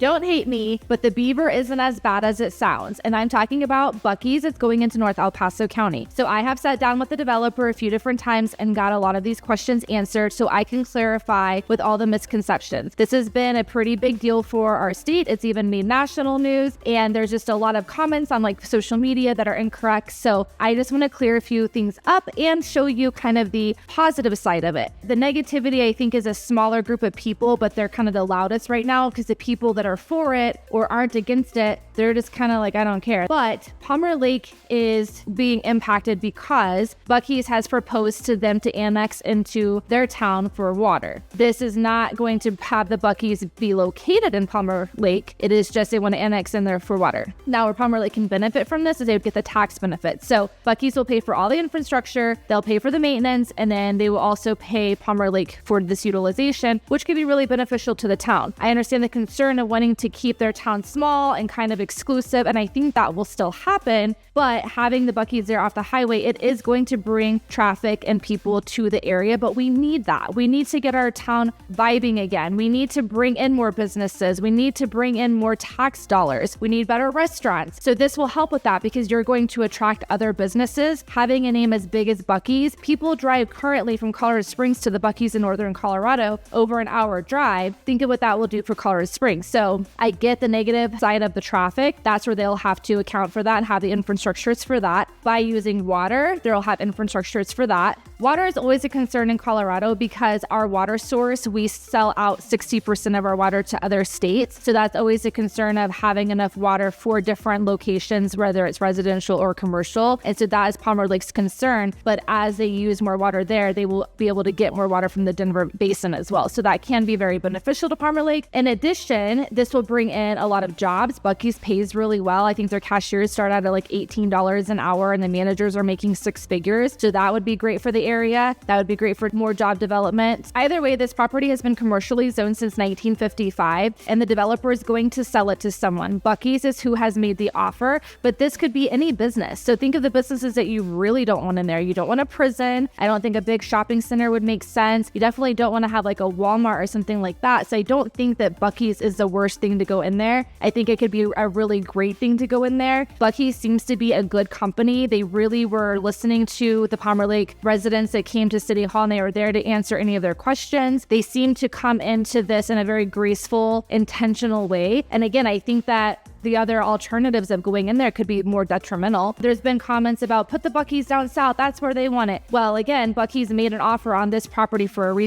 Don't hate me, but the beaver isn't as bad as it sounds. And I'm talking about Buc-ee's. It's going into North El Paso County. So I have sat down with the developer a few different times and got a lot of these questions answered so I can clarify with all the misconceptions. This has been a pretty big deal for our state. It's even made national news, and there's just a lot of comments on like social media that are incorrect. So I just want to clear a few things up and show you kind of the positive side of it. The negativity, I think, is a smaller group of people, but they're kind of the loudest right now because the people that are for it or aren't against it, they're just kind of like, I don't care. But Palmer Lake is being impacted because Buc-ee's has proposed to them to annex into their town for water. This is not going to have the Buc-ee's be located in Palmer Lake. It is just they want to annex in there for water. Now, where Palmer Lake can benefit from this is they would get the tax benefit. So Buc-ee's will pay for all the infrastructure, they'll pay for the maintenance, and then they will also pay Palmer Lake for this utilization, which could be really beneficial to the town. I understand the concern of wanting to keep their town small and kind of exclusive, and I think that will still happen, but having the Buc-ee's there off the highway, it is going to bring traffic and people to the area, but we need that. We need to get our town vibing again. We need to bring in more businesses. We need to bring in more tax dollars. We need better restaurants. So this will help with that because you're going to attract other businesses. Having a name as big as Buc-ee's, people drive currently from Colorado Springs to the Buc-ee's in northern Colorado over an hour drive. Think of what that will do for Colorado Springs. So I get the negative side of the traffic. That's where they'll have to account for that and have the infrastructures for that. By using water, they'll have infrastructures for that. Water is always a concern in Colorado because our water source, we sell out 60% of our water to other states. So that's always a concern of having enough water for different locations, whether it's residential or commercial. And so that is Palmer Lake's concern. But as they use more water there, they will be able to get more water from the Denver Basin as well. So that can be very beneficial to Palmer Lake. In addition, this will bring in a lot of jobs. Buc-ee's pays really well. I think their cashiers start out at like $18 an hour and the managers are making six figures. So that would be great for the area. That would be great for more job development. Either way, this property has been commercially zoned since 1955 and the developer is going to sell it to someone. Buc-ee's is who has made the offer, but this could be any business. So think of the businesses that you really don't want in there. You don't want a prison. I don't think a big shopping center would make sense. You definitely don't want to have like a Walmart or something like that. So I don't think that Buc-ee's is the worst thing to go in there. I think it could be a really great thing to go in there. Buc-ee's seems to be a good company. They really were listening to the Palmer Lake residents that came to City Hall and they were there to answer any of their questions. They seem to come into this in a very graceful, intentional way. And again, I think that the other alternatives of going in there could be more detrimental. There's been comments about put the Buc-ee's down south. That's where they want it. Well, again, Buc-ee's made an offer on this property for a reason.